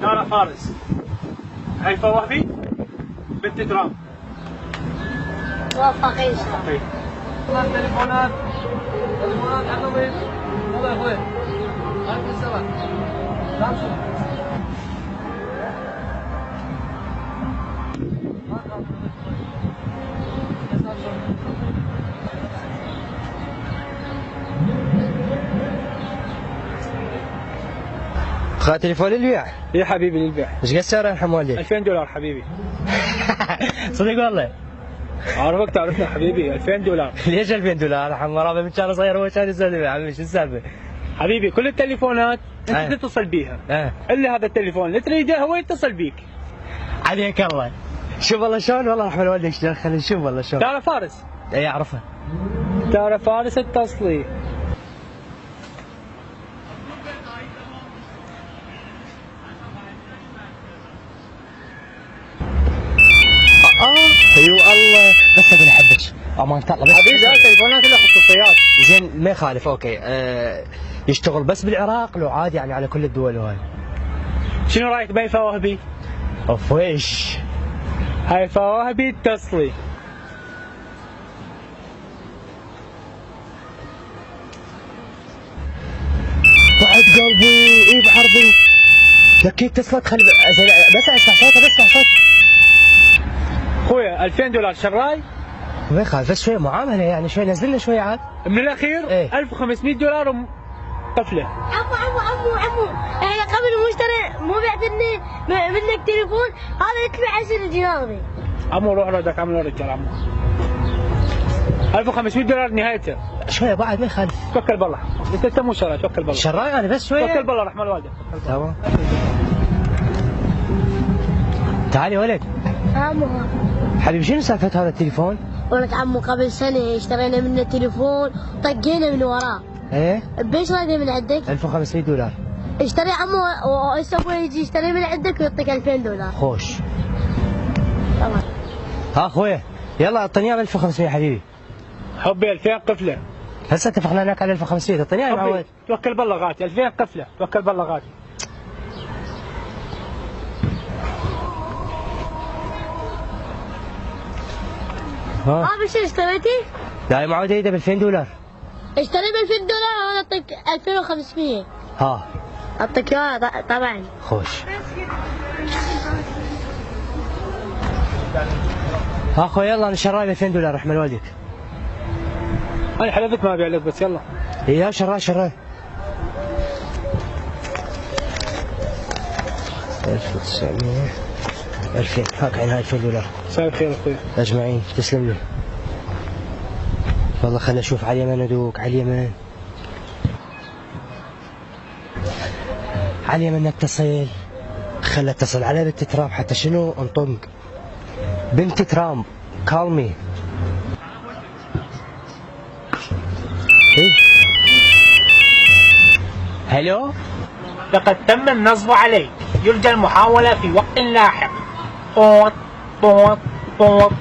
دار فارس. هيفاء وهبي بنت ترام. موفق ان شاء الله. تليفونات عنهم ايه؟ والله يا اخوي هاي السبع سامسونج خذ تليفون للبيع. يا حبيبي للبيع. ايش قد سعره الحين والدي؟ $2000 حبيبي. صدق والله. عارفك تعرفنا حبيبي $2000. ليش $2000 حمراء من كان صغير هو كان يسولف يا عمي شو السالفه؟ حبيبي كل التليفونات انت تتصل بيها الا هذا التليفون اللي تريده هو يتصل بيك. عليك الله. شوف والله شلون والله رحمة والديك شلون خلينا نشوف والله شلون. دار فارس. اي اعرفها. دار فارس اتصلي. ايوه الله بس اقول احبك امانة الله بس. حبيبي هذه التليفونات لها خصوصيات. زين ما يخالف اوكي يشتغل بس بالعراق لو عادي يعني على كل الدول وهاي. شنو رايك بهيفاء وهبي؟ اوف ويش؟ هيفاء وهبي اتصلي. بعد قلبي اي بعرضي. اكيد اتصلت خلي بس اسمع صوتها بس اسمع صوت. اخويا $2000 شراي؟ ما يخالف بس شوي معامله يعني شوي نزلنا شوي عاد. من الاخير ايه؟ $1500 طفله. عمو احنا قبل مشتري مو بعتني منك تليفون هذا يدفع 10 دينار. عمو روح ردك عمو رجال عمو. $1500 نهايته. شويه بعد ما يخالف. توكل بالله. انت مو شراي توكل بالله. شراي انا بس شويه. توكل بالله رحمة الوالدة. تمام. تعالي ولد. عمو حبيبي شنو سالفة هذا التليفون؟ ولك عمو قبل سنة اشترينا منه تليفون طقينا من وراه. ايه؟ بيش رايده من عندك؟ $1500. اشتري عمو وهسه ابوي يجي يشتري من عندك ويعطيك $2000. خوش. تمام. ها اخويا يلا اعطيني اياه 1500 حبيبي. حبي 2000 قفلة. هسه اتفقنا هناك على 1500 اعطيني اياه معود. توكل بالله غاتي 2000 قفلة توكل بالله غاتي. ها شو اشتريتي؟ لا يا معود ايده $2000. اشتري $2000 وانا اعطيك 2500. ها اعطيك اياه طبعا. خوش. ها اخويا يلا انا شراي $2000 رحمة والديك. انا حلفت ما ابيع لك بس يلا. اياه شراي 1900 2000 هاك عين هاي $2000. مساء الخير اخوي. اجمعين تسلم لي. والله خلنا نشوف على اليمين ادوك على اليمين. على اليمين نتصل. خلنا اتصل على بنت ترامب حتى شنو انطق. بنت ترامب كالمي. ايه هلو. لقد تم النصب عليك. يرجى المحاولة في وقت لاحق. بوط بوط بوط.